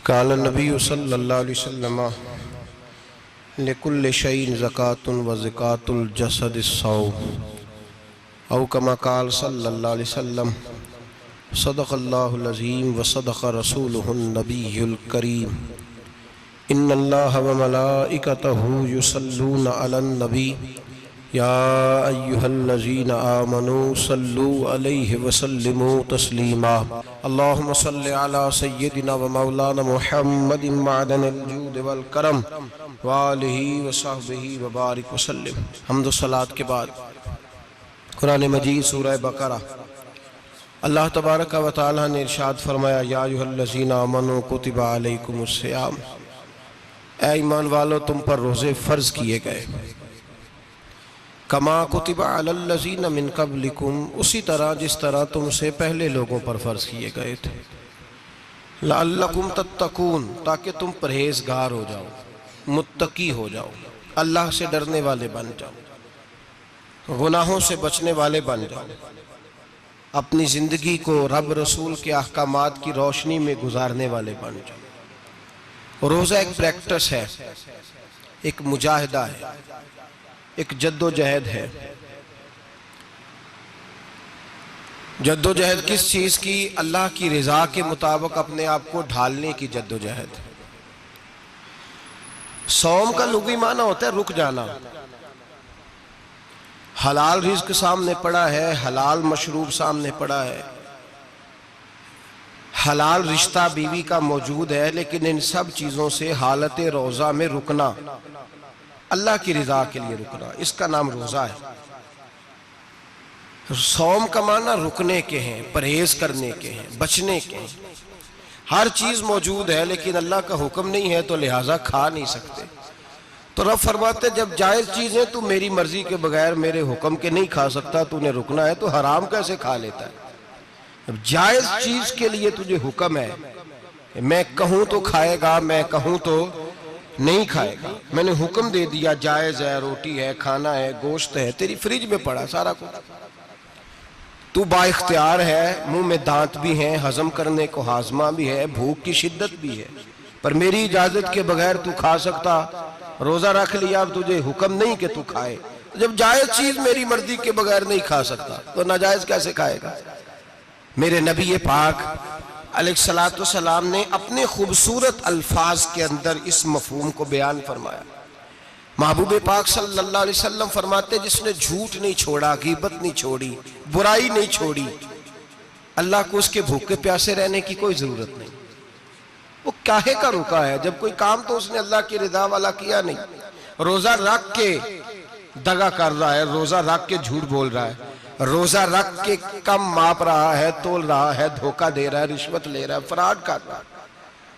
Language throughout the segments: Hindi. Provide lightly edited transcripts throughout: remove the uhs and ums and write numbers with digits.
काल नबी सल्लल्लाहु अलैहि वसल्लम लिकुल्लि शैइन ज़कातुन व ज़कातुल जसदि सौम औ कमा काल सल्लल्लाहु अलैहि वसल्लम सदक़ल्लाहुल अज़ीम व सदक़ रसूलुहुन नबियुल करीम इन्नल्लाह व मलाइकतहु युसल्लूना अलन नबी या अय्युहल्लज़ीना आमनू सल्लू अलैहि व सल्लिमू तस्लीमा अल्लाहुम्मा सल्लि अला सय्यिदिना व मौलाना मुहम्मदिन मअदनिल जूद वल करम व आलिहि व सहबिहि व बारिक व सल्लिम। हम्द व सलात के बाद कुरान मजीद सूरह बकरा अल्लाह तबारक व तआला ने इरशाद फरमाया या अय्युहल्लज़ीना आमनू कुतिबा अलैकुमुस सियाम, ऐ ईमान वालो तुम पर रोज़े फ़र्ज़ किए गए, कमा कुतिबा अलल्लज़ीना मिन क़ब्लिकुम, उसी तरह जिस तरह तुमसे पहले लोगों पर फ़र्ज़ किए गए थे, लअल्लकुम तत्तकून, ताकि तुम परहेज़गार हो जाओ, मुत्तकी हो जाओ, अल्लाह से डरने वाले बन जाओ, गुनाहों से बचने वाले बन जाओ, अपनी ज़िंदगी को रब रसूल के अहकामात की रोशनी में गुजारने वाले बन जाओ। रोज़ा एक प्रैक्टिस है, एक मुजाहिदा है, एक जद्दोजहद है। जद्दोजहद किस चीज़ की? अल्लाह की रज़ा के मुताबिक अपने आप को ढालने की जद्दोजहद। सौम का लुग़वी माना होता है रुक जाना। हलाल रिज़्क सामने पड़ा है, हलाल मशरूब सामने पड़ा है, हलाल रिश्ता बीवी का मौजूद है, लेकिन इन सब चीज़ों से हालत रोज़ा में रुकना, अल्लाह की रज़ा के लिए रुकना, इसका नाम रोज़ा है। सौम का माना रुकने के हैं, परहेज करने के हैं, बचने के हैं। हर चीज़ मौजूद है लेकिन अल्लाह का हुक्म नहीं है तो लिहाजा खा नहीं सकते। तो रब फरमाते जब जायज़ चीज़ें तू मेरी मर्जी के बगैर मेरे हुक्म के नहीं खा सकता, तूने रुकना है, तो हराम कैसे खा लेता है? अब जायज़ चीज़ के लिए तुझे हुक्म है, मैं कहूँ तो खाएगा, मैं कहूँ तो नहीं खाएगा। मैंने हुक्म दे दिया, जायज़ है, रोटी है, खाना है, गोश्त है, तेरी फ्रिज में पड़ा सारा कुछ, तू बाइख्तियार है, मुंह में दांत भी हैं, हजम करने को हाजमा भी है, भूख की शिद्दत भी है, पर मेरी इजाजत के बगैर तू खा सकता। रोजा रख लिया, अब तुझे हुक्म नहीं कि तू खाए। तो जब जायज़ चीज मेरी मर्जी के बगैर नहीं खा सकता तो नाजायज कैसे खाएगा? मेरे नबी पाक अलैहिस्सलातु वस्सलाम ने अपने खूबसूरत अल्फाज के अंदर इस मफहूम को बयान फरमाया। महबूब पाक सल्लल्लाहु अलैहि वसल्लम फरमाते जिसने झूठ नहीं छोड़ा, गीबत नहीं छोड़ी, बुराई नहीं छोड़ी, अल्लाह को उसके भूखे प्यासे रहने की कोई जरूरत नहीं। वो काहे का रुका है? जब कोई काम तो उसने अल्लाह की रिदा वाला किया नहीं। रोजा रख के दगा कर रहा है, रोजा रख के झूठ बोल रहा है, रोजा रख के कम माप रहा है, तोल रहा है, धोखा दे रहा है, रिश्वत ले रहा है, फ्रॉड कर रहा है,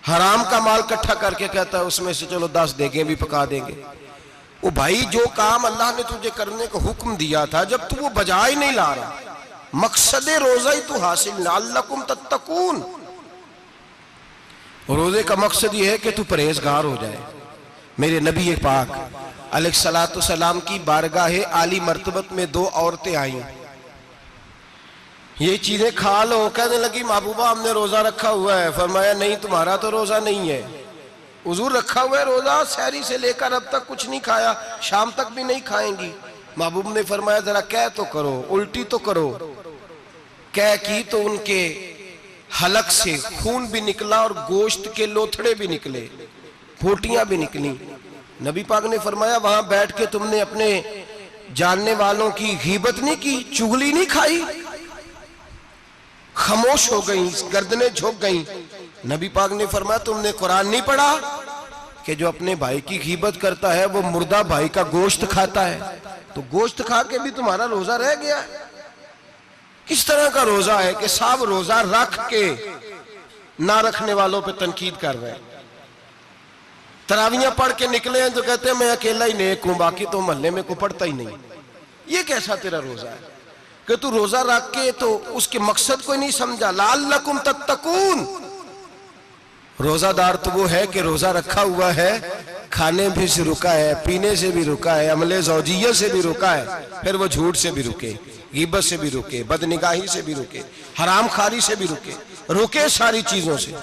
हराम का माल इकट्ठा करके कहता है उसमें से चलो 10 देंगे भी पका देंगे। वो भाई जो काम अल्लाह ने तुझे करने को हुक्म दिया था, जब तू वो बजा ही नहीं ला रहा, मकसद रोजा ही तू हासिल ना, लअल्लकुम तत्तकून। रोजे का मकसद ये है कि तू परहेजगार हो जाए। मेरे नबी पाक अलैहिस्सलातु वस्सलाम की बारगाह आली मर्तबत में 2 औरतें आई, ये चीजें खा लो। कहने लगी महबूबा हमने रोजा रखा हुआ है। फरमाया नहीं, तुम्हारा तो रोजा नहीं है, हुजूर रखा हुआ है रोजा, सहरी से लेकर अब तक कुछ नहीं खाया, शाम तक भी नहीं खाएंगी। महबूब ने फरमाया जरा कह तो करो, उल्टी तो करो। कह की तो उनके हलक से खून भी निकला और गोश्त के लोथड़े भी निकले, फोटियां भी निकली। नबी पाक ने फरमाया वहां बैठ के तुमने अपने जानने वालों की गीबत नहीं की, चुगली नहीं खाई? खामोश हो गई, गर्दनें झुक गई। नबी पाक ने फरमाया तुमने कुरान नहीं पढ़ा कि जो अपने भाई की गीबत करता है वो मुर्दा भाई का गोश्त खाता है? तो गोश्त खा के भी तुम्हारा रोजा रह गया। किस तरह का रोजा है कि सब रोजा रख के ना रखने वालों पे तनकीद कर रहे हैं। तरावियां पढ़ के निकले हैं तो कहते हैं मैं अकेला ही नेक हूं, बाकी तो मोहल्ले में को पढ़ता ही नहीं। ये कैसा तेरा रोजा है कि तू रोजा रख के तो उसके मकसद को नहीं समझा? लअल्लकुम तत्तकून। रोजादार तो वो है कि रोजा रखा हुआ है, खाने भी से रुका है, पीने से भी रुका है, अमले ज़ौजिय्या से भी रुका है, फिर वो झूठ से भी रुके, गीबत से भी रुके, बदनिगाही से भी रुके, हराम खारी से भी रुके, रुके सारी चीजों से।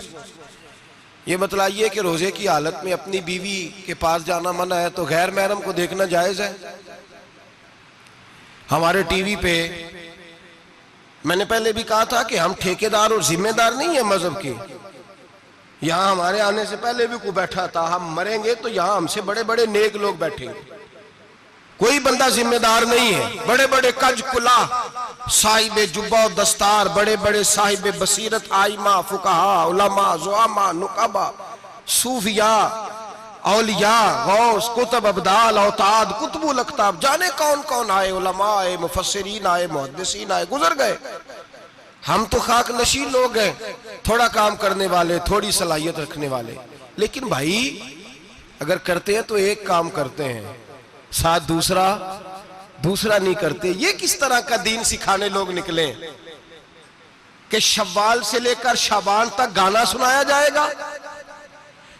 ये बतलाइए कि रोजे की हालत में अपनी बीवी के पास जाना मना है तो गैर महरम को देखना जायज है? हमारे टीवी पे मैंने पहले भी कहा था कि हम ठेकेदार और जिम्मेदार नहीं है मजहब के। यहां हमारे आने से पहले भी कोई बैठा था, हम मरेंगे तो यहां हमसे बड़े बड़े नेक लोग बैठेंगे, कोई बंदा जिम्मेदार नहीं है। बड़े बड़े कज कुला साहिब जुब्बा दस्तार, बड़े बड़े साहिब बसीरत, आइमा, फुकाहा, उलमा, जुआमा, नुकाबा, सूफिया, औलिया, गौस, कुतुब, अब्दाल, औताद, कुतुबुल अख्ताब, जाने कौन कौन आए, उलमा आए, मुफस्सिरीन आए, मुहद्दिसीन आए, गुजर गए। हम तो खाक नशीन लोग हैं, थोड़ा काम करने वाले, थोड़ी सलाहियत रखने वाले। लेकिन भाई अगर करते हैं तो एक काम करते हैं, साथ दूसरा नहीं करते। ये किस तरह का दीन सिखाने लोग निकले कि शव्वाल से लेकर शाबान तक गाना सुनाया जाएगा,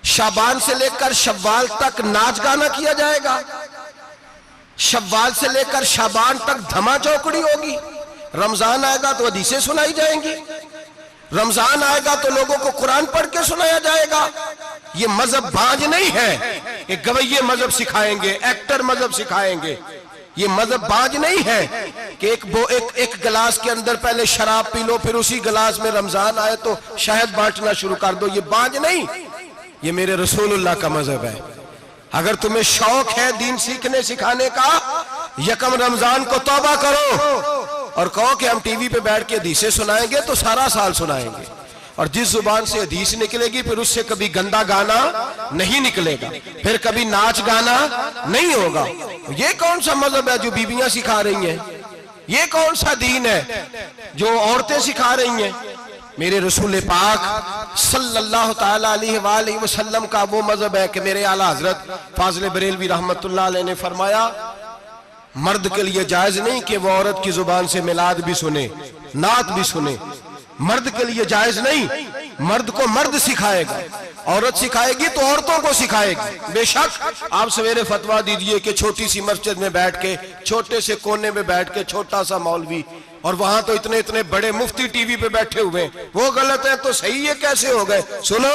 शाबान से लेकर शव्वाल तक नाच गाना किया जाएगा, शव्वाल से लेकर शाबान तक धमा चौकड़ी होगी, रमजान आएगा तो हदीसें सुनाई जाएंगी, रमजान आएगा तो लोगों को कुरान पढ़ के सुनाया जाएगा। ये मजहब बाज नहीं है, ये गवैये मजहब सिखाएंगे, एक्टर मजहब सिखाएंगे। ये मजहब बाज नहीं है कि एक गिलास के अंदर पहले शराब पी लो, फिर उसी गिलास में रमजान आए तो शहद बांटना शुरू कर दो। ये बाज नहीं, ये मेरे रसूलुल्लाह का मजहब है। अगर तुम्हें शौक है दीन सीखने सिखाने का, यकम रमजान को तौबा करो और कहो कि हम टीवी पे बैठ के हदीसें सुनाएंगे तो सारा साल सुनाएंगे, और जिस जुबान से हदीस निकलेगी फिर उससे कभी गंदा गाना नहीं निकलेगा, फिर कभी नाच गाना नहीं होगा। ये कौन सा मजहब है जो बीबियां सिखा रही हैं? ये कौन सा दीन है जो औरतें सिखा रही हैं? मेरे रसूल पाक सल्लल्लाहु ताला अलैहि वसल्लम का वो मजहब है कि मेरे आला हजरत फाजिल बरेलवी रहमतुल्लाह अलैह ने फरमाया, मर्द के लिए जायज नहीं कि वो औरत की जुबान से मिलाद भी सुने, नात भी सुने। मर्द के लिए जायज नहीं, मर्द को मर्द सिखाएगा, औरत सिखाएगी तो औरतों को सिखाएगी। बेशक आप सवेरे फतवा दीजिए कि छोटी सी मस्जिद में बैठ के, छोटे से कोने में बैठ के छोटा सा मौलवी, और वहां तो इतने इतने बड़े मुफ्ती टीवी पे बैठे हुए, वो गलत है तो सही है, कैसे हो गए? सुनो,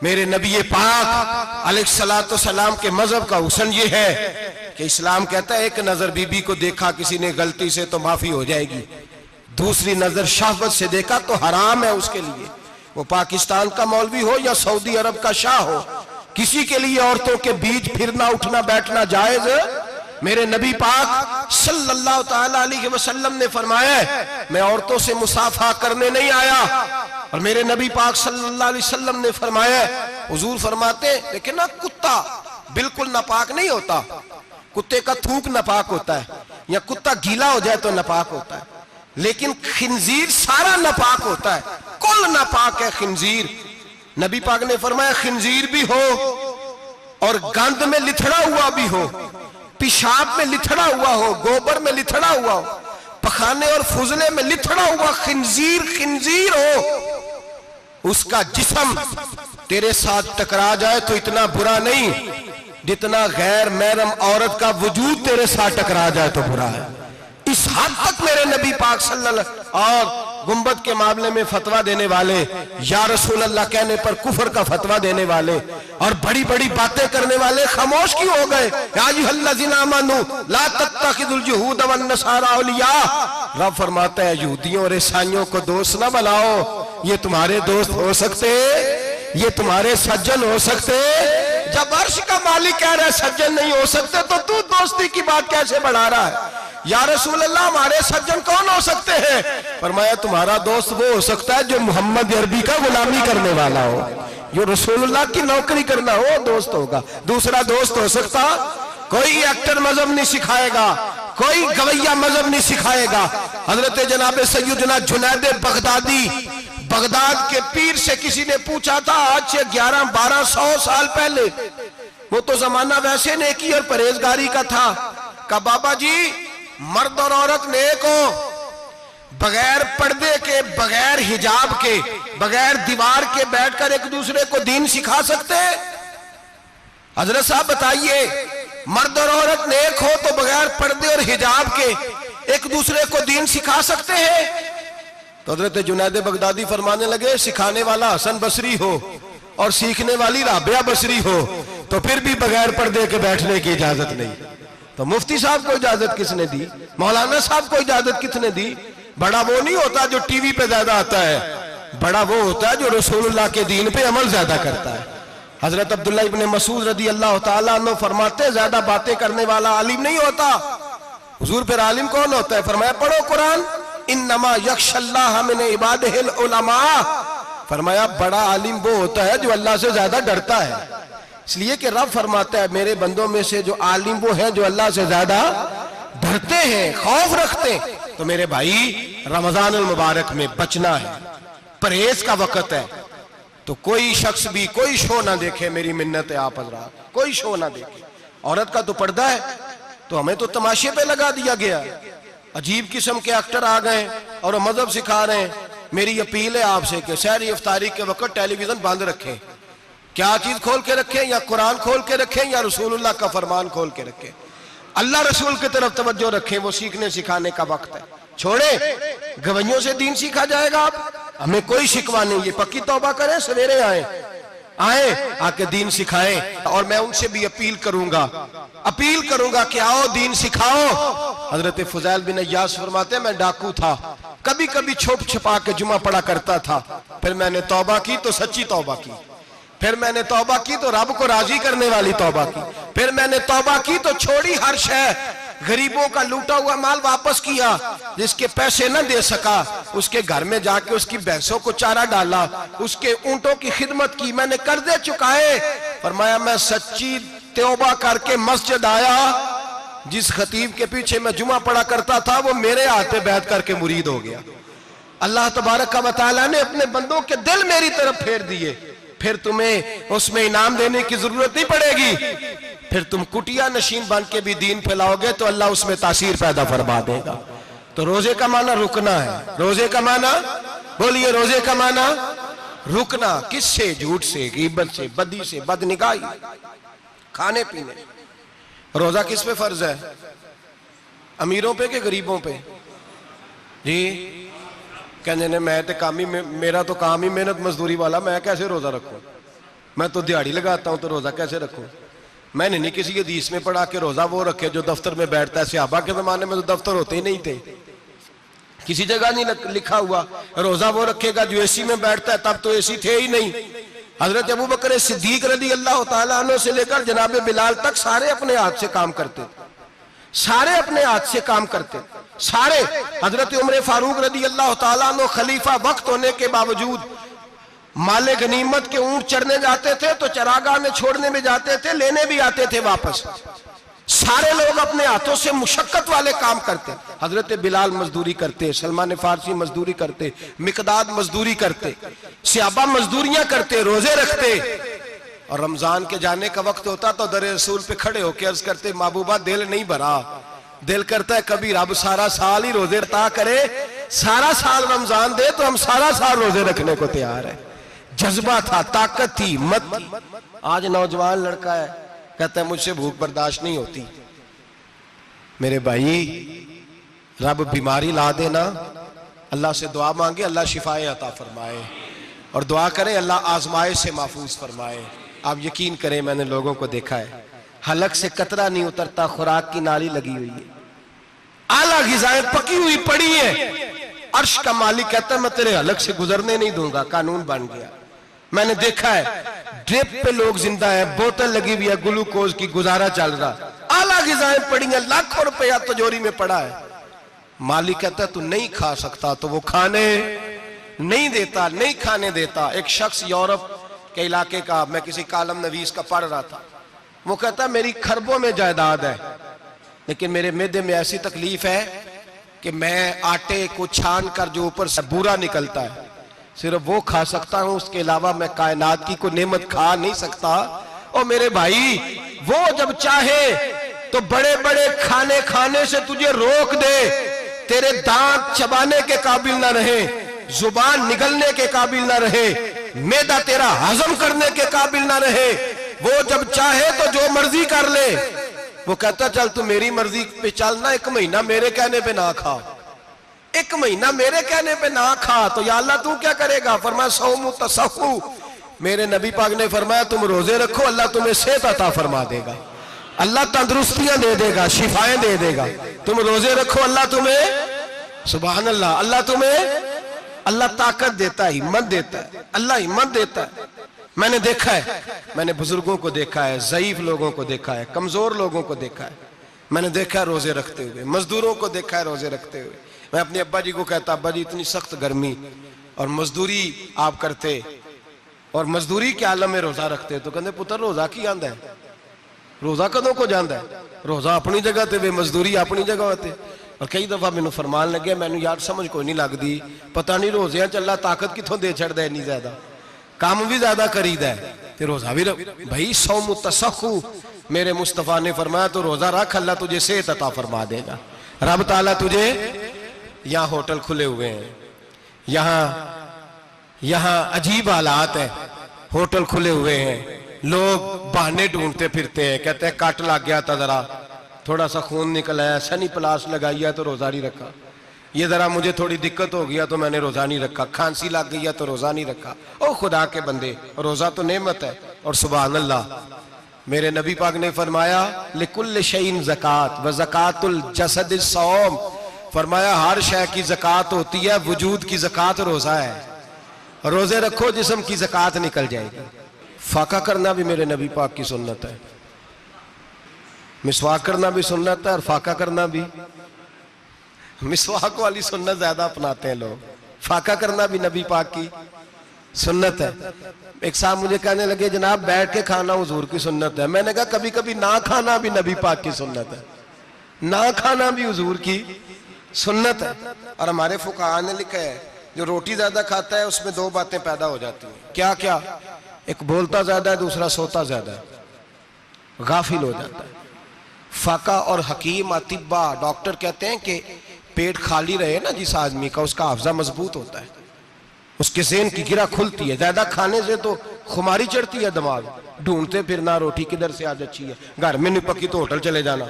मेरे नबी पाक अलैहिस्सलातु सलाम के मजहब का हुस्न ये है कि इस्लाम कहता है एक नजर बीबी को देखा किसी ने गलती से तो माफी हो जाएगी, दूसरी नजर शहवत से देखा तो हराम है उसके लिए। वो पाकिस्तान का मौलवी हो या सऊदी अरब का शाह हो, किसी के लिए औरतों के बीच फिरना उठना बैठना जायज है? मेरे नबी पाक सल्लल्लाहु ताला अलैहि वसल्लम ने फरमाया मैं औरतों से मुसाफा करने नहीं आया, और मेरे नबी पाक सल्लल्लाहु अलैहि वसल्लम ने फरमाया, हुजूर फरमाते लेकिन ना कुत्ता बिल्कुल नापाक नहीं होता, कुत्ते का थूक नापाक होता है, या कुत्ता गीला हो जाए तो नापाक होता है, लेकिन खिंजीर सारा नापाक होता है, कुल नापाक है खिंजीर। नबी पाक ने फरमाया खिंजीर भी हो और गंद में लिथड़ा हुआ भी हो, पेशाब में लिथड़ा हुआ हो, गोबर में लिथड़ा हुआ हो, पखाने और फुजले में लिथड़ा हुआ खिंजीर हो, उसका जिस्म तेरे साथ टकरा जाए तो इतना बुरा नहीं जितना गैर महरम औरत का वजूद तेरे साथ टकरा जाए तो बुरा है। इस हद तक मेरे नबी पाक सल्लल्लाहु और गुंबद के मामले में फतवा देने वाले, या रसूल अल्लाह कहने पर कुफर का फतवा देने वाले और बड़ी बड़ी बातें करने वाले खामोश क्यों हो गए? या अय्युहल्लज़ीना आमनू ला तत्तखिज़ुल यहूद वन नसारा औलिया। रब फरमाता है यहूदियों और ईसाइयों को दोस्त ना बनाओ, ये तुम्हारे दोस्त हो सकते, ये तुम्हारे सज्जन हो सकते। जब अर्श का मालिक कह रहा है सज्जन नहीं हो सकते तो तू दोस्ती की बात कैसे बढ़ा रहा है? या रसूल अल्लाह हमारे सज्जन कौन हो सकते हैं? फरमाया तुम्हारा दोस्त वो हो सकता है जो मोहम्मद अरबी का गुलामी करने वाला हो, जो रसूलुल्लाह की नौकरी करना हो दोस्त होगा। दूसरा दोस्त हो सकता? कोई एक्टर मजहब नहीं सिखाएगा, कोई गवैया मजहब नहीं सिखाएगा। हजरत जनाब सैयदना जुनैद बगदादी, बगदाद के पीर से किसी ने पूछा था आज से 1100-1200 साल पहले, वो तो जमाना वैसे नेकी और परहेजगारी का था, कहा बाबा जी मर्द और औरत नेक हो, बगैर पर्दे के, बगैर हिजाब के, बगैर दीवार के बैठकर एक दूसरे को दीन सिखा सकते हैं? हजरत साहब बताइए, मर्द और औरत नेक हो तो बगैर पर्दे और हिजाब के एक दूसरे को दीन सिखा सकते हैं? तो हजरत जुनैद बगदादी फरमाने लगे सिखाने वाला हसन बसरी हो और सीखने वाली राबिया बसरी हो तो फिर भी बगैर पर्दे के बैठने की इजाजत नहीं। तो मुफ्ती साहब को इजाजत किसने दी? मौलाना साहब को इजाजत किसने दी? बड़ा वो नहीं होता जो टीवी पे ज्यादा आता है, बड़ा वो होता है जो रसूलुल्लाह के दीन पे अमल ज्यादा करता है। हजरत अब्दुल्ला इब्ने मसूद रदी अल्लाह ताला अन्हु फरमाते, ज्यादा बातें करने वाला आलिम नहीं होता। हुजूर फिर आलिम कौन होता है? फरमाया पढ़ो कुरान, इन्नमा यख्शल्लाह मिन इबादिहिल उलमा। फरमाया बड़ा आलिम वो होता है जो अल्लाह से ज्यादा डरता है। इसलिए कि रब फरमाता है मेरे बंदों में से जो आलिम वो है जो अल्लाह से ज्यादा डरते हैं, खौफ रखते हैं। तो मेरे भाई रमजान अल मुबारक में बचना है, परहेज का वक्त है। तो कोई शख्स भी कोई शो ना देखे, मेरी मिन्नत है आप हजरात, कोई शो ना देखे। औरत का तो पर्दा है, तो हमें तो तमाशे पे लगा दिया गया। अजीब किस्म के एक्टर आ गए और मजहब सिखा रहे हैं। मेरी अपील है आपसे कि सहरी इफ्तारी के वक्त टेलीविजन बंद रखें। क्या चीज खोल के रखें? या कुरान खोल के रखें या रसूलुल्लाह का फरमान खोल के रखें। अल्लाह रसूल की तरफ तवज्जो रखें, वो सीखने सिखाने का वक्त है। छोड़े गवैयों से दीन सीखा जाएगा। आप हमें कोई शिकवा नहीं, ये पक्की तौबा करें, सवेरे आए आके दीन सिखाएं। और मैं उनसे भी अपील करूंगा कि आओ दीन सिखाओ। हजरत फुजैल बिन अय्यास फरमाते हैं मैं डाकू था, कभी कभी छुप छुपा के जुमा पढ़ा करता था, फिर मैंने तौबा की तो सच्ची तौबा की, फिर मैंने तौबा की तो रब को राजी करने वाली तौबा की, फिर मैंने तौबा की तो छोड़ी हर शय, गरीबों का लूटा हुआ माल वापस किया, जिसके पैसे न दे सका उसके घर में जाके उसकी भैंसों को चारा डाला, उसके ऊंटों की खिदमत की, मैंने कर्जे चुकाए। फरमाया मैं सच्ची तौबा करके मस्जिद आया, जिस खतीब के पीछे मैं जुमा पढ़ा करता था वो मेरे हाथ पे बैठ करके मुरीद हो गया। अल्लाह तबारक व तआला ने अपने बंदों के दिल मेरी तरफ फेर दिए। फिर तुम्हें उसमें इनाम देने की जरूरत नहीं पड़ेगी, फिर तुम कुटिया नशीन बन के भी दीन फैलाओगे तो अल्लाह उसमें तासीर पैदा फरमा देगा। तो रोजे का माना रुकना है। रोजे का माना बोलिए, रोजे का माना रुकना। किससे? झूठ से, गीबत से, बदी से, बदनिगाही, खाने पीने। रोजा किस पे फर्ज है? अमीरों पे कि गरीबों पे? जी कहने ने मैं तो काम ही, मेरा तो काम ही मेहनत मजदूरी वाला, मैं कैसे रोजा रखूं? मैं तो दिहाड़ी लगाता हूं तो रोजा कैसे रखूं? मैंने नहीं किसी हदीस में पढ़ा कि रोजा वो रखे जो दफ्तर में बैठता है। सहाबा के जमाने में तो दफ्तर होते ही नहीं थे, किसी जगह नहीं लिखा हुआ रोजा वो रखेगा जो एसी में बैठता है, तब तो एसी थे ही नहीं। हजरत अबू बकर सिद्दीक रज़ी अल्लाह ताला अन्हु से लेकर जनाब बिलाल तक सारे अपने हाथ से काम करते, सारे अपने हाथ से काम करते, सारे। हजरत उमर फारूक रज़ी अल्लाह ताला अन्हु खलीफा वक्त होने के बावजूद माले गनीमत के ऊंट चढ़ने जाते थे तो चरागाह में छोड़ने में जाते थे, लेने भी आते थे वापस। सारे लोग अपने हाथों से मुशक्कत वाले काम करते। हजरत बिलाल मजदूरी करते, सलमान फारसी मजदूरी करते, मिकदाद मजदूरी करते, सहाबा मजदूरियां करते, रोजे रखते। और रमजान के जाने का वक्त होता तो दर रसूल पे खड़े होकर अर्ज करते महबूबा दिल नहीं भरा, दिल करता है कभी रब सारा साल ही रोजे ता करे, सारा साल रमजान दे तो हम सारा साल रोजे रखने को तैयार है। जज्बा था, ताकत थी, हिम्मत थी। आज नौजवान लड़का है कहता है मुझसे भूख बर्दाश्त नहीं होती। मेरे भाई रब बीमारी ला देना, अल्लाह से दुआ मांगे अल्लाह शिफाए अता फरमाए, और दुआ करें अल्लाह आजमाइश से महफूज फरमाए। आप यकीन करें मैंने लोगों को देखा है हलक से कतरा नहीं उतरता, खुराक की नाली लगी हुई है, आला ग़िज़ाएं पकी हुई पड़ी है। अर्श का मालिक कहता है मैं तेरे हलक से गुजरने नहीं दूंगा, कानून बन गया। मैंने देखा है ड्रिप पे लोग जिंदा है, बोतल लगी हुई है ग्लूकोज की, गुजारा चल रहा, आला ग़िज़ाएं पड़ी है, लाखों रुपया तिजोरी में पड़ा है। मालिक कहता है तू नहीं खा सकता तो वो खाने नहीं देता, नहीं खाने देता। एक शख्स यूरोप के इलाके का, मैं किसी कालम नवीस का पढ़ रहा था, वो कहता मेरी खरबों में जायदाद है लेकिन मेरे मैदे में ऐसी तकलीफ है कि मैं आटे को छान कर जो ऊपर से बूरा निकलता है सिर्फ वो खा सकता हूं, उसके अलावा मैं कायनात की कोई नेमत खा नहीं सकता। और मेरे भाई वो जब चाहे तो बड़े बड़े खाने खाने से तुझे रोक दे, तेरे दांत चबाने के काबिल ना रहे, जुबान निगलने के काबिल ना रहे, मैदा तेरा हजम करने के काबिल ना रहे, वो जब चाहे तो जो मर्जी कर ले। वो कहता चल तू मेरी मर्जी पे चल ना, एक महीना मेरे कहने पे ना खा, एक महीना मेरे कहने पे ना खा, तो या अल्लाह तू क्या करेगा? फरमाया सौमु तसहु, मेरे नबी पाक ने फरमाया तुम रोजे रखो, अल्लाह तुम्हें सेहत अता फरमा देगा, अल्लाह तंदुरुस्तियां दे देगा, शिफाएं दे देगा। तुम रोजे रखो, अल्लाह तुम्हें, सुभान अल्लाह, अल्लाह तुम्हें, अल्लाह ताकत देता है, हिम्मत देता है, अल्लाह हिम्मत देता है। मैंने देखा है, मैंने बुजुर्गों को देखा है, ज़ईफ लोगों को देखा है, कमजोर लोगों को देखा है, मैंने देखा है रोजे रखते हुए, मजदूरों को देखा है रोजे रखते हुए। मैं अपने अब्बा जी को कहता, अब्बा जी इतनी सख्त गर्मी और मजदूरी आप करते और मजदूरी के आलम में रोजा रखते, तो कहते पुत्र रोजा की आंदा है, रोजा कदों को जाता है, रोजा अपनी जगह ते वे मजदूरी अपनी जगह होते। और कई दफा मैनू फरमान लगे, मैनू यार समझ कोई नहीं लगती, पता नहीं रोजिया च अल्लाह ताकत कितों दे छड़दा है, इन्नी ज्यादा काम भी ज्यादा करीदा है ते रोजा भी भाई सौम तसखु, मेरे मुस्तफा ने फरमाया तो रोजा रख, अल्लाह तुझे सेहत अता फरमा देगा। रब ताला तुझे, यहाँ होटल खुले हुए हैं, यहाँ अजीब हालात है, होटल खुले हुए हैं, लोग बहाने ढूंढते फिरते हैं, कहते हैं कट लग गया था, जरा थोड़ा सा खून निकल आया, सनी प्लास लगाई है तो रोजा नहीं रखा, ये जरा मुझे थोड़ी दिक्कत हो गया तो मैंने रोजा नहीं रखा, खांसी लग गई है तो रोजा नहीं रखा। ओ खुदा के बंदे, रोजा तो नेमत है। और सुभान अल्लाह, मेरे नबी पाक ने फरमाया लिकुल्ल शैइन ज़कात व ज़कातुल जसद सौम, फरमाया हर शय की ज़कात होती है, वजूद की ज़कात रोजा है, रोजे रखो जिस्म की ज़कात निकल जाएगी। फाका करना भी मेरे नबी पाक की सुन्नत है, मिसवाक करना भी सुन्नत है और फाका करना भी। मिसवाक वाली सुन्नत ज्यादा अपनाते हैं लोग, फाका करना भी नबी पाक की सुन्नत है। एक साहब मुझे कहने लगे जनाब बैठ के खाना हुजूर की सुन्नत है, मैंने कहा कभी कभी ना खाना भी नबी पाक की सुन्नत है, ना खाना भी हुजूर की सुन्नत है। और हमारे फुकाहा ने लिखा है जो रोटी ज्यादा खाता है उसमें दो बातें पैदा हो जाती हैं, क्या क्या, एक बोलता ज्यादा है, दूसरा सोता ज्यादा है, गाफिल हो जाता है। फाका और हकीम अतिब्बा डॉक्टर कहते हैं कि पेट खाली रहे ना जिस आदमी का, उसका हाफजा मजबूत होता है, उसके ज़हन की गिरा खुलती है। ज्यादा खाने से तो खुमारी चढ़ती है, दिमाग ढूंढते फिरना, रोटी किधर से आज अच्छी है, घर में नहीं पकी तो होटल चले जाना,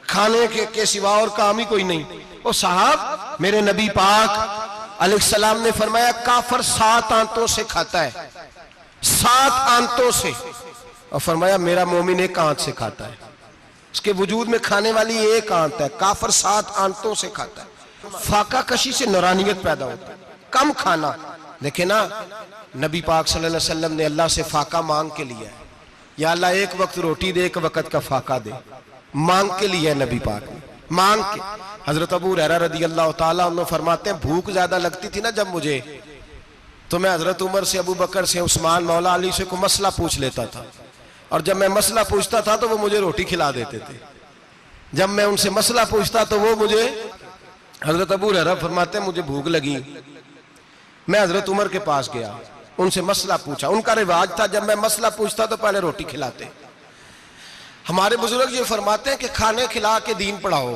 खाने के सिवा और काम ही कोई नहीं। ओ साहब, मेरे नबी पाक अलैहिस्सलाम ने फरमाया काफर 7 आंतों से खाता है, 7 आंतों से, और फरमाया मेरा मोमिन 1 आंत से खाता है, उसके वजूद में खाने वाली 1 आंत है, काफर 7 आंतों से खाता है। फाका कशी से नूरानियत पैदा होता है, कम खाना। देखे ना, नबी पाक सल्लल्लाहु अलैहि वसल्लम ने अल्लाह से फाका मांग के लिया है, या अल्लाह 1 वक्त रोटी दे, 1 वक्त का फाका दे, मांग के लिया है नबी पाक ने, मांग के। हजरत अबू हुरैरा रदी अल्लाह ताला अन्हु फरमाते हैं भूख ज्यादा लगती थी ना जब मुझे, तो मैं हजरत उमर से, अबू बकर से, उस्मान, मौला अली से कोई मसला पूछ लेता था, और जब मैं मसला पूछता था तो वो मुझे रोटी खिला देते थे। जब मैं उनसे मसला पूछता तो वो मुझे, हजरत अबू हुरैरा फरमाते हैं मुझे भूख लगी, मैं हजरत उमर के पास गया, उनसे मसला पूछा। उनका रिवाज था जब मैं मसला पूछता तो पहले रोटी खिलाते। हमारे बुजुर्ग ये फरमाते हैं कि खाने खिला के दीन पढ़ाओ,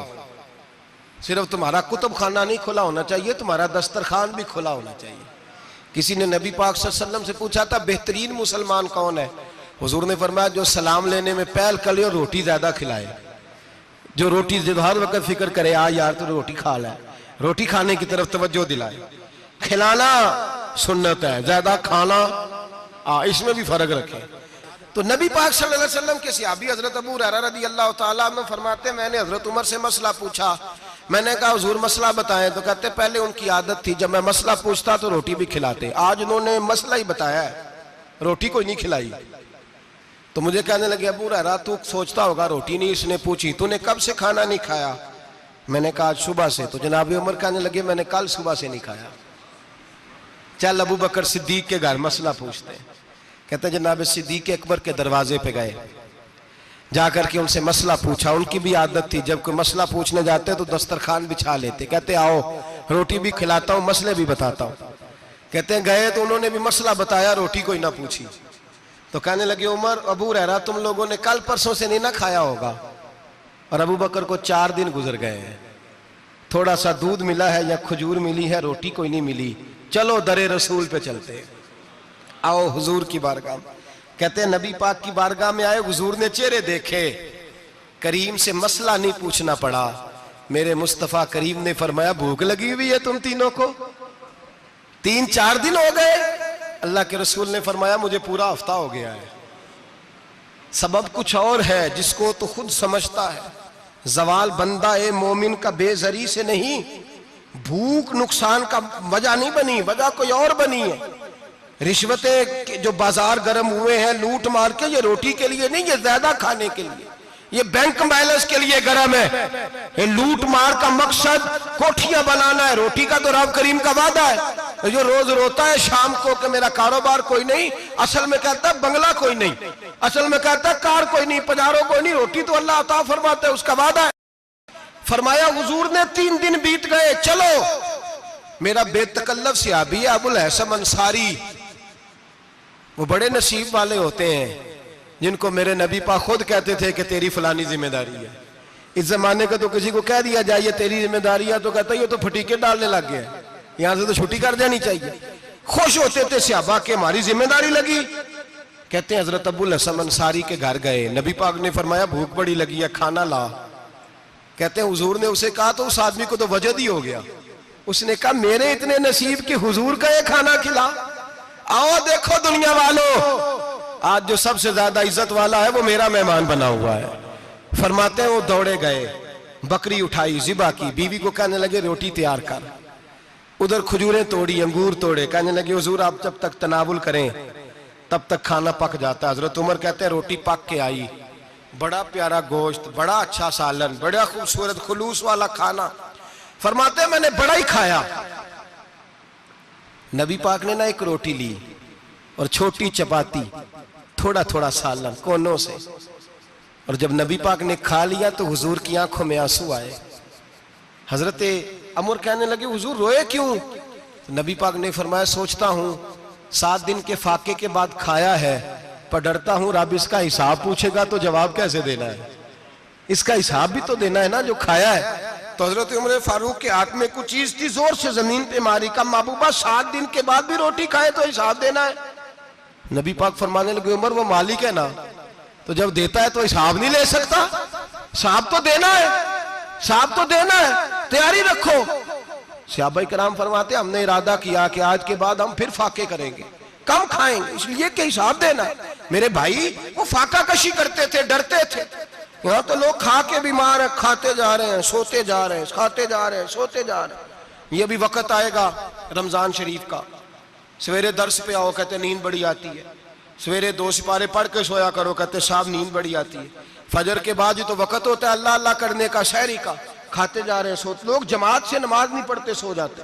सिर्फ तुम्हारा कुतुब खाना नहीं खुला होना चाहिए, तुम्हारा दस्तरखान भी खुला होना चाहिए। किसी ने नबी पाक सल्लल्लाहु अलैहि वसल्लम से पूछा था बेहतरीन मुसलमान कौन है, हुजूर ने फरमाया जो सलाम लेने में पहल करे और रोटी ज्यादा खिलाए, जो रोटी जब हर वक्त फिक्र करे आ यार तो रोटी खा ले, रोटी खाने की तरफ तवज्जो दिलाए। खिलाना सुन्नत है, ज्यादा खाना इसमें भी फर्क रखे। तो नबी पाक सल्लल्लाहु अलैहि वसल्लम के सहाबी हजरत अबू हुरैरा रज़ी अल्लाह ताला अन्हु फरमाते मैंने हजरत उमर से मसला पूछा, मैंने कहा हुजूर मसला बताएं, तो कहते पहले उनकी आदत थी जब मैं मसला पूछता तो रोटी भी खिलाते, आज उन्होंने मसला ही बताया है, रोटी कोई नहीं खिलाई। तो मुझे कहने लगे अबू हुरैरा तू सोचता होगा रोटी नहीं इसने पूछी, तूने कब से खाना नहीं खाया? मैंने कहा आज सुबह से। तो जनाब उमर कहने लगे मैंने कल सुबह से नहीं खाया। चल अबू बकर सिद्दीक के घर मसला पूछते हैं। कहते जनाब सिद्दीक अकबर के दरवाजे पे गए, जाकर के उनसे मसला पूछा। उनकी भी आदत थी जब कोई मसला पूछने जाते तो दस्तरखान बिछा लेते, कहते आओ रोटी भी खिलाता हूँ मसले भी बताता हूँ। कहते हैं गए तो उन्होंने भी मसला बताया, रोटी कोई ना पूछी। तो कहने लगे उमर अबू हुरैरा तुम लोगों ने कल परसों से नहीं ना खाया होगा। और अबू बकर को 4 दिन गुजर गए हैं, थोड़ा सा दूध मिला है या खजूर मिली है, रोटी कोई नहीं मिली। चलो दरे रसूल पे चलते, आओ हुजूर की बारगाह। कहते हैं नबी पाक की बारगाह में आए, हुजूर ने चेहरे देखे, करीम से मसला नहीं पूछना पड़ा। मेरे मुस्तफा करीम ने फरमाया भूख लगी हुई है तुम तीनों को, 3-4 दिन हो गए, अल्लाह के रसूल ने फरमाया मुझे पूरा हफ्ता हो गया है। सबब कुछ और है जिसको तो खुद समझता है। जवाल बंदा ए मोमिन का बेजरी से नहीं, भूख नुकसान का वजह नहीं बनी, वजह कोई और बनी है। रिश्वतें जो बाजार गर्म हुए हैं लूट मार के, ये रोटी के लिए नहीं, ये ज्यादा खाने के लिए, ये बैंक बैलेंस के लिए गर्म है। ये लूट मार का मकसद कोठियां बनाना है, रोटी का तो रब करीम का वादा है। जो रोज रोता है शाम को कि मेरा कारोबार कोई नहीं, असल में कहता है बंगला कोई नहीं, असल में कहता है कार कोई नहीं, पजारो कोई नहीं, रोटी तो अल्लाह अता फरमाता है, उसका वादा है। फरमाया हुजूर ने 3 दिन बीत गए, चलो मेरा बेतकल्लफ सहाबी है अबुल हसन अंसारी, वो बड़े नसीब वाले होते हैं जिनको मेरे नबी पाक खुद कहते थे कि तेरी फलानी जिम्मेदारी है। इस जमाने का तो किसी को कह दिया जाए ये तेरी जिम्मेदारी है तो कहता है ये तो फटीके डालने लग गया, यहां से तो छुट्टी कर देनी चाहिए। खुश होते थे सहाबा के हमारी जिम्मेदारी लगी। कहते हैं हजरत अबुल हसन अंसारी के घर गए, नबी पाक ने फरमाया भूख बड़ी लगी है, खाना ला। कहते हैं हुजूर ने उसे कहा तो उस आदमी को तो वजद ही हो गया। उसने कहा मेरे इतने नसीब कि हुजूर का ये खाना खिला। आओ देखो दुनिया वालों, आज जो सबसे ज्यादा इज्जत वाला है वो मेरा मेहमान बना हुआ है। फरमाते हैं वो दौड़े गए, बकरी उठाई, जिबा की, बीवी को कहने लगे रोटी तैयार कर। उधर खजूरें तोड़ी, अंगूर तोड़े, कहने लगे हुजूर आप जब तक तनावुल करें तब तक खाना पक जाता है। हजरत उमर कहते हैं रोटी पक के आई, बड़ा प्यारा गोश्त, बड़ा अच्छा सालन, बड़ा खूबसूरत खुलूस वाला खाना। फरमाते हैं मैंने बड़ा ही खाया। नबी पाक ने ना एक रोटी ली और छोटी चपाती, थोड़ा थोड़ा सालन कोनों से, और जब नबी पाक ने खा लिया तो हुजूर की आंखों में आंसू आए। हजरत अमर कहने लगे हुजूर रोए क्यों? तो नबी पाक ने फरमाया सोचता हूं 7 दिन के फाके के बाद खाया है, पर डरता हूं रब इसका हिसाब पूछेगा तो जवाब कैसे देना है, इसका हिसाब भी तो देना है ना जो खाया है। तो हजरत उमर फारूक के हाथ में कुछ चीज थी, जोर से जमीन पे मारी, का महबूबा 7 दिन के बाद भी रोटी खाए तो हिसाब देना है। नबी पाक फरमाने लगे उमर वो मालिक है ना, तो जब देता है तो हिसाब नहीं ले सकता, हिसाब तो देना है, हिसाब तो देना है, तैयारी रखो। सहाबाए किराम फरमाते हमने इरादा किया कि आज के बाद हम फिर फाके करेंगे, कम खाएंगे, इसलिए कि हिसाब देना है। मेरे भाई वो फाका कशी करते थे, डरते थे। यहाँ तो लोग खा के बीमार है, खाते जा रहे हैं, सोते जा रहे हैं, खाते जा रहे हैं, सोते जा रहे हैं। ये भी वक्त आएगा रमजान शरीफ का, सवेरे दर्स पे आओ कहते नींद बड़ी आती है, सवेरे 2 सिपारे पढ़ के सोया करो कहते साहब नींद बड़ी आती है। फजर के बाद ही तो वक्त होता है अल्लाह अल्लाह करने का, शहरी का, खाते जा रहे हैं, सोते। लोग जमात से नमाज नहीं पढ़ते, सो जाते,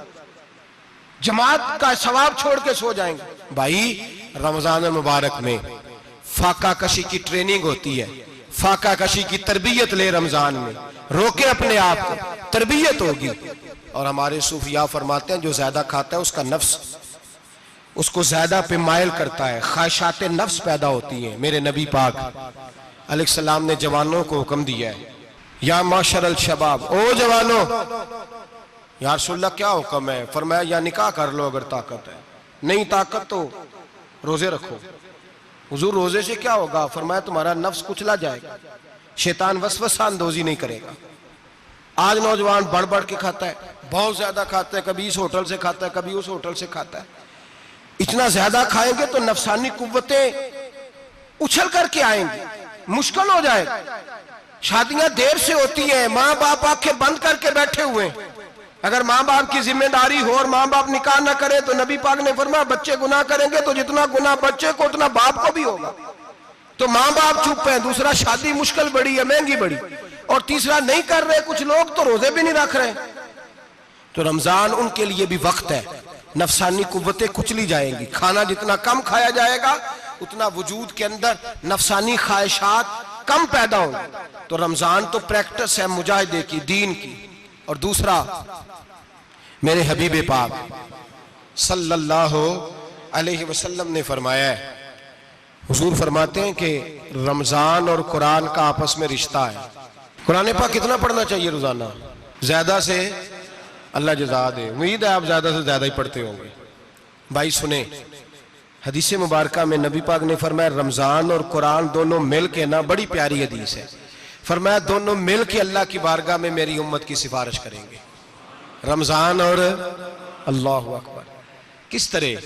जमात का सवाब छोड़ के सो जाएंगे। भाई रमजान मुबारक में फाका कशी की ट्रेनिंग होती है, फाका कशी की तरबियत ले, रमजान में रोके अपने आप को, तरबियत होगी। और हमारे सूफिया फरमाते हैं जो ज्यादा खाता है उसका नफ्स उसको ज्यादा पे मायल करता है, ख्वाहिशात नफ्स पैदा होती हैं। मेरे नबी पाक अलैहिस्सलाम ने जवानों को हुक्म दिया है, या माशरल शबाब, ओ जवानों, या रसूलल्लाह क्या हुक्म है? फरमाया या निकाह कर लो अगर ताकत है, नहीं ताकत तो रोजे रखो। हुजूर रोजे से क्या होगा? फरमाया तुम्हारा नफ्स कुचला जाएगा, शैतान वसवसा अंदोजी नहीं करेगा। आज नौजवान बढ़ बढ़ के खाता है, बहुत ज्यादा खाता है, कभी इस होटल से खाता है, कभी उस होटल से खाता है। इतना ज्यादा खाएंगे तो नफसानी कुव्वतें उछल करके आएंगी, मुश्किल हो जाएगा। शादियां देर से होती हैं, माँ बाप आंखें बंद करके बैठे हुए हैं। अगर माँ बाप की जिम्मेदारी हो और माँ बाप निकाह ना करे तो नबी पाक ने फरमाया बच्चे गुनाह करेंगे तो जितना गुनाह बच्चे को उतना बाप को भी होगा। तो माँ बाप चुप है, दूसरा शादी मुश्किल बड़ी है, महंगी बड़ी, और तीसरा नहीं कर रहे कुछ लोग तो रोजे भी नहीं रख रहे। तो रमजान उनके लिए भी वक्त है, नफसानी कुव्वतें कुचली जाएंगी। खाना जितना कम खाया जाएगा उतना वजूद के अंदर नफसानी ख्वाहिशात कम पैदा होंगे। तो रमजान तो प्रैक्टिस है मुजाहिदे की, दीन की। और दूसरा मेरे हबीब पाक सल्लल्लाहु अलैहि वसल्लम ने फरमाया है, हुजूर फरमाते हैं कि रमजान और कुरान का आपस में रिश्ता है। कुरान पाक कितना पढ़ना चाहिए रोजाना? ज्यादा से अल्लाह जज़ा दे, उम्मीद है आप ज्यादा से ज्यादा ही पढ़ते होंगे। भाई सुने, हदीस मुबारका में नबी पाक ने फरमाया रमजान और कुरान दोनों मिल के ना, बड़ी प्यारी हदीस है, फरमाया दोनों मिल के अल्लाह की बारगाह में मेरी उम्मत की सिफारिश करेंगे। रमजान और अल्लाह अकबर। किस तरह?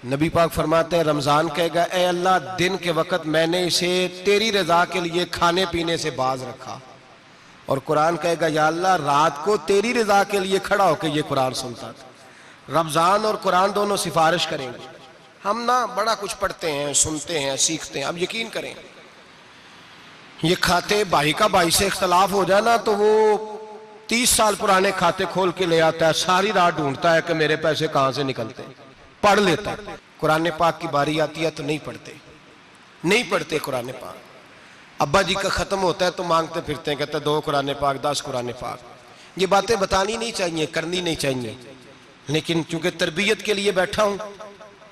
नबी पाक फरमाते हैं रमजान कहेगा ए अल्लाह दिन के वक्त मैंने इसे तेरी रजा के लिए खाने पीने से बाज रखा, और कुरान कहेगा या अल्लाह रात को तेरी रजा के लिए खड़ा होकर ये कुरान सुनता था। रमजान और कुरान दोनों सिफारिश करेंगे। हम ना बड़ा कुछ पढ़ते हैं, सुनते हैं, सीखते हैं। अब यकीन करें ये खाते भाई का भाई से इख्तलाफ हो जाए ना तो वो 30 साल पुराने खाते खोल के ले आता है, सारी रात ढूंढता है कि मेरे पैसे कहां से निकलते हैं, पढ़ लेता है। कुरान पाक की बारी आती है तो नहीं पढ़ते कुरान पाक। अब्बा जी का खत्म होता है तो मांगते फिरते हैं, कहते 2 कुरान पाक 10 कुरान पाक। ये बातें बतानी नहीं चाहिए, करनी नहीं चाहिए, लेकिन चूंकि तरबियत के लिए बैठा हूं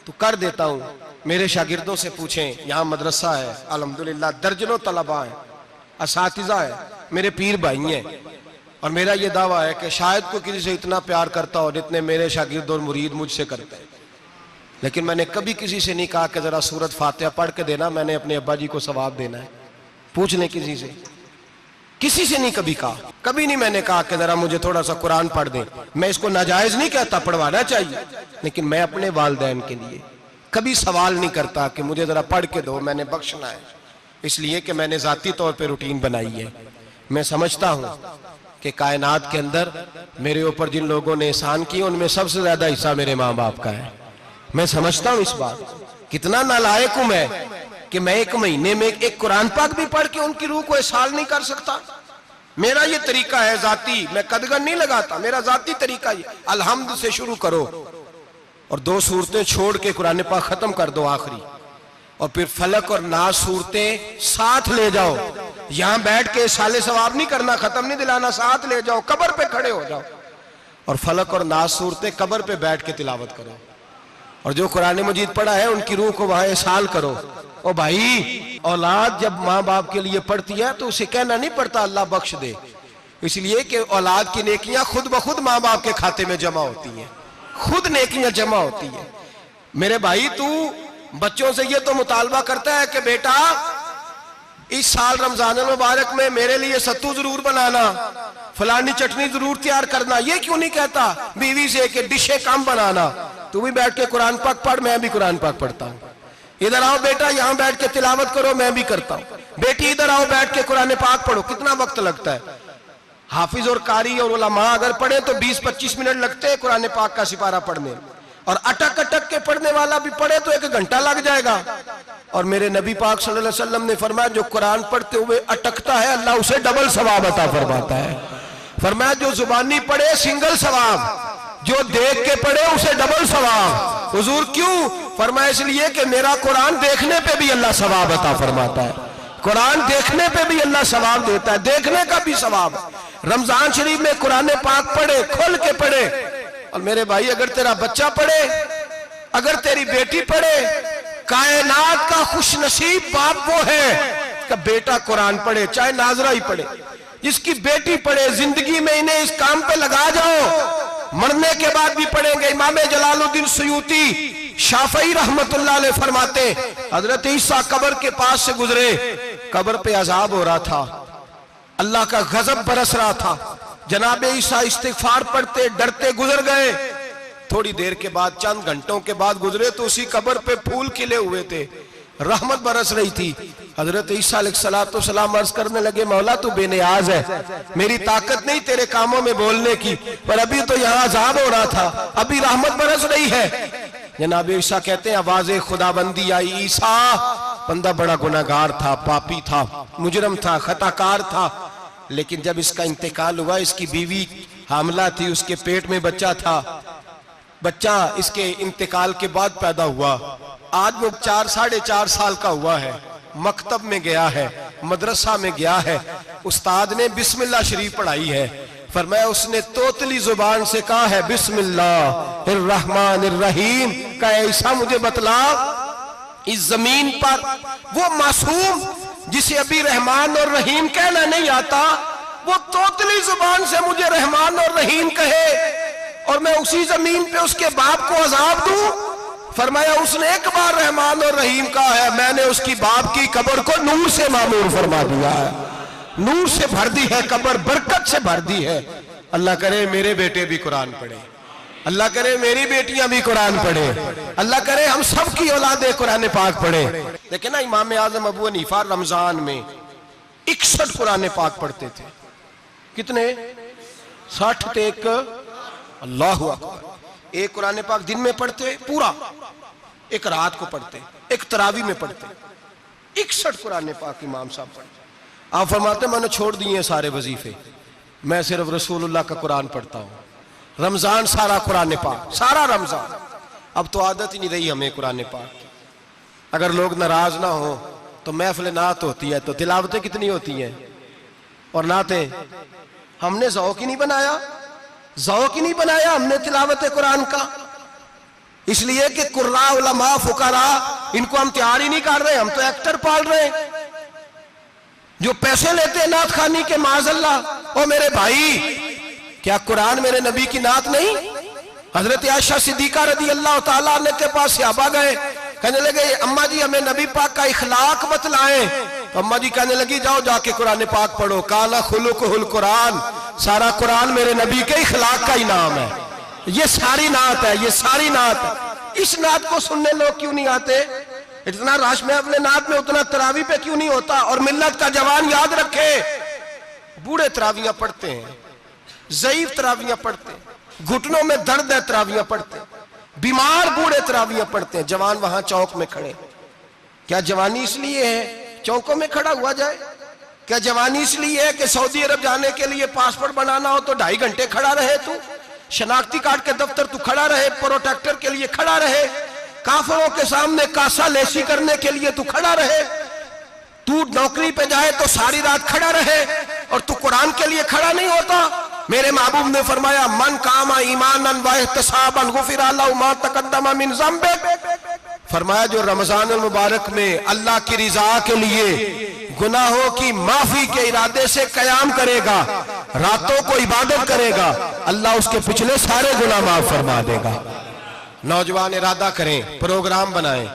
तो कर देता हूं। मेरे शागिर्दों से पूछें, यहाँ मदरसा है अल्हम्दुलिल्लाह, दर्जनों तलबा है, असातिज़ा है, मेरे पीर भाई हैं, और मेरा ये दावा है कि शायद कोई किसी से इतना प्यार करता हो जितने मेरे शागिर्द और मुरीद मुझसे करते हैं। लेकिन मैंने कभी किसी से नहीं कहा कि जरा सूरत फातिहा पढ़ के देना, मैंने अपने अब्बा जी को सवाब देना है। पूछ लें किसी से नहीं कभी कहा, कभी नहीं मैंने कहा कि जरा मुझे थोड़ा सा कुरान पढ़ दें। मैं इसको नाजायज नहीं कहता, पढ़वाना चाहिए, लेकिन मैं अपने वालिदैन के लिए कभी सवाल नहीं करता कि मुझे जरा पढ़ के दो, मैंने बख्शना है, इसलिए कि मैंने जाती तौर पे रूटीन बनाई है। मैं समझता हूं कि कायनात के अंदर मेरे ऊपर जिन लोगों ने एहसान किए उनमें सबसे ज्यादा हिस्सा मेरे माँ बाप का है। मैं समझता हूं इस बात, कितना नालायक हूं मैं कि मैं 1 महीने में एक कुरान पाक भी पढ़ के उनकी रूह को एहसाल नहीं कर सकता। मेरा ये तरीका है जाती, मैं कदगन नहीं लगाता, मेरा जाती तरीका ये, अलहम्द से शुरू करो और 2 सूरतें छोड़ के कुरान पाक खत्म कर दो आखिरी, और फिर फलक और नास सूरतें साथ ले जाओ। यहां बैठ के साले सवाब नहीं करना, खत्म नहीं दिलाना, साथ ले जाओ, कब्र पे खड़े हो जाओ और फलक और नास सूरतें कब्र पे बैठ के तिलावत करो, और जो कुरान मजीद पढ़ा है उनकी रूह को वहां एहसाल करो। ओ भाई, औलाद जब माँ बाप के लिए पढ़ती है तो उसे कहना नहीं पड़ता अल्लाह बख्श दे, इसलिए कि औलाद की नेकियां खुद ब खुद माँ बाप के खाते में जमा होती हैं, खुद नेकियां जमा होती हैं। मेरे भाई, तू बच्चों से ये तो मुतालबा करता है कि बेटा इस साल रमजान मुबारक में मेरे लिए सत्तू जरूर बनाना, फलानी चटनी जरूर तैयार करना, ये क्यों नहीं कहता बीवी से कि डिशे कम बनाना। तू भी बैठ के कुरान पाक पढ़, मैं भी कुरान पाक पढ़ता हूँ। इधर आओ बेटा, यहाँ बैठ के तिलावत करो, मैं भी करता हूँ। बेटी इधर आओ, बैठ के कुरान पाक पढ़ो। कितना वक्त लगता है? हाफिज और कारी और उलमा अगर पढ़े तो 20-25 मिनट लगते हैं कुरान पाक का सिपारा पढ़ने, और अटक अटक के पढ़ने वाला भी पढ़े तो 1 घंटा लग जाएगा। और मेरे नबी पाक सल्लल्लाहु अलैहि वसल्लम ने फरमाया जो कुरान पढ़ते हुए अटकता है अल्लाह उसे डबल सवाब अता फरमाता है। फरमाया जो जुबानी पढ़े सिंगल सवाब, जो देख के पढ़े उसे डबल सवाब। हुजूर क्यों? फरमाया इसलिए कि मेरा कुरान देखने पे भी अल्लाह सवाब अता फरमाता है, कुरान देखने पे भी अल्लाह सवाब देता है, देखने का भी सवाब। रमजान शरीफ में कुरान पाक पढ़े, खोल के पढ़े। और मेरे भाई, अगर तेरा बच्चा पढ़े, अगर तेरी बेटी पढ़े, कायनात का खुशनसीब बाप वो है कि बेटा कुरान पढ़े, चाहे नाजरा ही पढ़े। जिसकी बेटी पढ़े, जिंदगी में इन्हें इस काम पे लगा जाओ, मरने के बाद भी पढ़ेंगे। इमाम जलालुद्दीन सुयूती शाफई रहमतुल्लाह अलैह फरमाते, हजरत ईसा कब्र के पास से गुजरे, कब्र पे अजाब हो रहा था, अल्लाह का गजब बरस रहा था। जनाबे ईसा इस्तिगफार पढ़ते डरते गुजर गए। थोड़ी देर के बाद, चंद घंटों के बाद गुजरे तो उसी कब्र पे फूल खिले हुए थे, रहमत बरस रही थी। हजरत ईसा अलैहिस्सलाम अर्ज करने लगे, मौला तू बेनियाज है, मेरी ताकत नहीं तेरे कामों में बोलने की, पर अभी तो यहाँ अजाब हो रहा था, अभी रहमत बरस रही है। जनाब ईसा कहते हैं आवाज़े खुदाबंदी आई, ईसा बंदा बड़ा गुनाहगार था, पापी था, मुजरम था, खताकार था, लेकिन जब इसका इंतकाल हुआ, इसकी बीवी हामला थी, उसके पेट में बच्चा था, बच्चा इसके इंतकाल के बाद पैदा हुआ। आज वो 4-4.5 साल का हुआ है, मकतब में गया है, मदरसा में गया है, उस्ताद ने बिस्मिल्लाह शरीफ पढ़ाई है। फरमाया उसने तोतली जुबान से कहा है बिस्मिल्लाहिर्रहमानिर्रहीम का, ऐसा मुझे बतला इस जमीन पर वो मासूम जिसे अभी रहमान और रहीम कहना नहीं आता, वो तोतली जुबान से मुझे रहमान और रहीम कहे और मैं उसी जमीन पे उसके बाप को अजाब दूं। फरमाया उसने एक बार रहमान और रहीम कहा है, मैंने उसकी बाप की कब्र को नूर से मामूर फरमा दिया है, नूर से भर दी है कब्र, बरकत से भर दी है। अल्लाह करे मेरे बेटे भी कुरान पढ़े, अल्लाह करे मेरी बेटियां भी कुरान पढ़े, अल्लाह करे हम सब की औलादे कुरान पाक पढ़े। लेकिन ना इमाम आजम अबू हनीफा रमजान में 61 कुरान पाक पढ़ते थे। कितने? 60 थे एक। अल्लाह अकबर। एक कुरान पाक दिन में पढ़ते पूरा, एक रात को पढ़ते, एक तरावी में पढ़ते। 61 कुरान पाक इमाम साहब पढ़ते। आप फरमाते मैंने छोड़ दिए सारे वजीफे, मैं सिर्फ रसूलुल्लाह का कुरान पढ़ता हूँ। रमजान सारा कुरान पाक, सारा रमजान। अब तो आदत ही नहीं रही हमें कुरान पाक की। अगर लोग नाराज ना हो तो महफिल नात होती है तो तिलावतें कितनी होती हैं, और नातें हमने ज़ौक़ ही नहीं बनाया, ज़ौक़ ही नहीं बनाया हमने तिलावत कुरान का। इसलिए कि कुर्रा उलमा फुकरा इनको हम तैयार ही नहीं कर रहे, हम तो एक्टर पाल रहे हैं जो पैसे लेते हैं नात खानी के। माज़अल्लाह। ओ मेरे भाई, क्या कुरान मेरे नबी की नात नहीं? हजरत आयशा सिद्दीका रदी अल्लाह ताला अन्हा के पास सहाबा गए, कहने लगे अम्मा जी हमें नबी पाक का इखलाक बतलाएं। तो अम्मा जी कहने लगी जाओ जाके कुरान पाक पढ़ो। काला खुलुकुहुल कुरान, सारा कुरान मेरे नबी के इखलाक का ही नाम है। ये सारी नात है, ये सारी नात है। इस नात को सुनने लोग क्यों नहीं आते? इतना राश में अपने नात में उतना तरावी पे क्यों नहीं होता? और मिल्लत का जवान याद रखे, बूढ़े तरावियां पढ़ते हैं, ज़ईफ तरावियां पढ़ते हैं, घुटनों में दर्द है तरावियां पढ़ते हैं, बीमार बूढ़े तरावियां पढ़ते हैं। जवान वहां चौक में खड़े। क्या जवानी इसलिए है चौकों में खड़ा हुआ जाए? क्या जवानी इसलिए है कि सऊदी अरब जाने के लिए पासपोर्ट बनाना हो तो 2.5 घंटे खड़ा रहे तू? शनाख्ती कार्ड के दफ्तर तू खड़ा रहे, प्रोटेक्टर के लिए खड़ा रहे, काफिरों के सामने कासा लेसी करने के लिए तू खड़ा रहे, तू नौकरी पे जाए तो सारी रात खड़ा रहे, और तू कुरान के लिए खड़ा नहीं होता? मेरे महबूब ने फरमाया मन कामा ईमानन व इहतिसाबन गुफिरा लहु मा तक़द्दम मिन ज़ंबि। फरमाया जो रमजान मुबारक में अल्लाह की रिजा के लिए गुनाहों की माफी के इरादे से कयाम करेगा, रातों को इबादत करेगा, अल्लाह उसके पिछले सारे गुनाह माफ फरमा देगा। नौजवान इरादा करें, प्रोग्राम बनाएं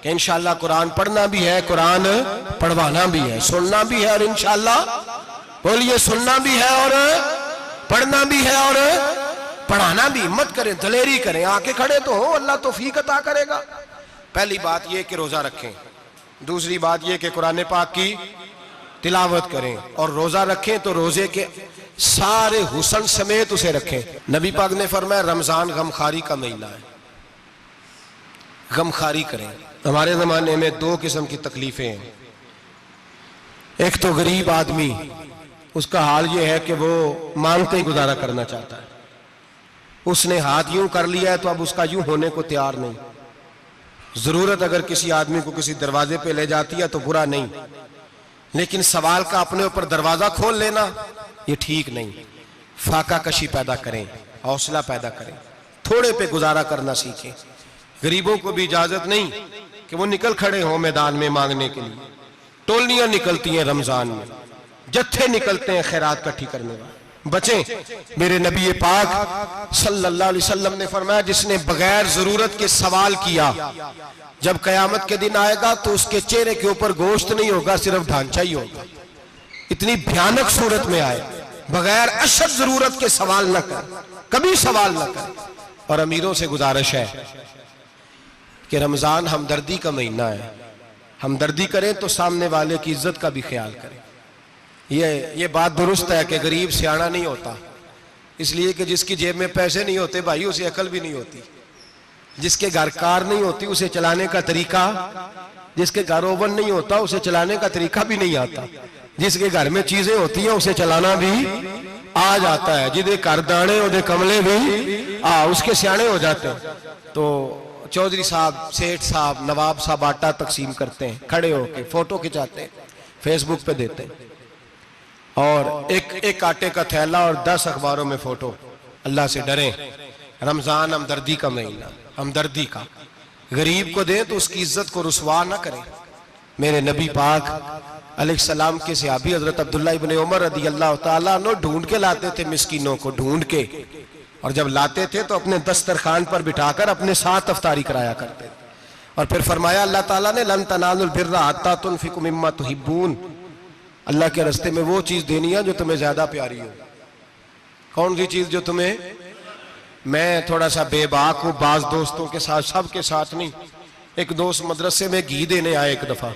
कि इंशाअल्लाह कुरान पढ़ना भी है, कुरान पढ़वाना भी है, सुनना भी है, और इंशाअल्लाह बोलिए सुनना भी है और पढ़ना भी है और पढ़ाना भी। हिम्मत करें, दलेरी करें, आके खड़े तो हो, अल्लाह तौफीक अता करेगा। पहली बात यह कि रोजा रखें, दूसरी बात यह कि कुरान पाक की तिलावत करें, और रोजा रखें तो रोजे के सारे हुस्न समेत उसे रखें। नबी पाक ने फरमाया रमजान गमखारी का महीना है, गमखारी करें। हमारे जमाने में 2 किस्म की तकलीफें हैं। एक तो गरीब आदमी, उसका हाल यह है कि वो मांगते ही गुजारा करना चाहता है। उसने हाथ यूं कर लिया है तो अब उसका यूं होने को तैयार नहीं। जरूरत अगर किसी आदमी को किसी दरवाजे पे ले जाती है तो बुरा नहीं, लेकिन सवाल का अपने ऊपर दरवाजा खोल लेना ये ठीक नहीं। फाका कशी पैदा करें, हौसला पैदा करें, थोड़े पे गुजारा करना सीखें। गरीबों को भी इजाजत नहीं कि वो निकल खड़े हों मैदान में मांगने के लिए। टोलियां निकलती हैं रमजान में, जत्थे निकलते हैं खैरात इकट्ठी करने वाले। बचें। मेरे नबी पाक सल्लल्लाहु अलैहि वसल्लम ने फरमाया जिसने बगैर जरूरत के सवाल किया, जब कयामत के दिन आएगा तो उसके चेहरे के ऊपर गोश्त नहीं होगा, सिर्फ ढांचा ही होगा। इतनी भयानक सूरत में आए, बगैर अशद जरूरत के सवाल न कर, कभी सवाल न कर। और अमीरों से गुजारिश है कि रमजान हमदर्दी का महीना है, हमदर्दी करें तो सामने वाले की इज्जत का भी ख्याल करें। ये बात दुरुस्त है कि गरीब सियाना नहीं होता, इसलिए कि जिसकी जेब में पैसे नहीं होते भाई उसे अकल भी नहीं होती। जिसके घर कार नहीं होती उसे चलाने का तरीका, जिसके घर ओवन नहीं होता उसे चलाने का तरीका भी नहीं आता। जिसके घर में चीजें होती हैं उसे चलाना भी आ जाता है। जिदे घर दाने ओदे कमले भी उसके सियाने हो जाते हैं। तो चौधरी साहब, सेठ साहब, नवाब साहब आटा तकसीम करते हैं, खड़े होके फोटो खिंचाते हैं, फेसबुक पे देते हैं, और एक आटे का थैला और 10 अखबारों में फोटो। अल्लाह से डरें। रमजान हमदर्दी का महीना, हमदर्दी का। गरीब को दें तो उसकी इज्जत को रुसवा ना करें। मेरे नबी पाक अलैहिस्सलाम के सहाबी हजरत अब्दुल्ला इब्ने उमर रदी अल्लाह ताला अन्हु ढूंढ के लाते थे मिस्कीनों को, ढूंढ के, और जब लाते थे तो अपने दस्तरखान पर बिठाकर अपने साथ अफ्तारी कराया करते। और फिर फरमाया अल्लाह ताला ने लन तनालुल बिर्रा हत्ता तुनफिकु मिम्मा तुहिब्बून, अल्लाह के रास्ते में वो चीज देनी है जो तुम्हें ज्यादा प्यारी हो। कौन सी चीज जो तुम्हें मैं थोड़ा सा बेबाक हूँ, बाज दोस्तों के साथ, सबके साथ नहीं। एक दोस्त मदरसे में घी देने आए एक दफा,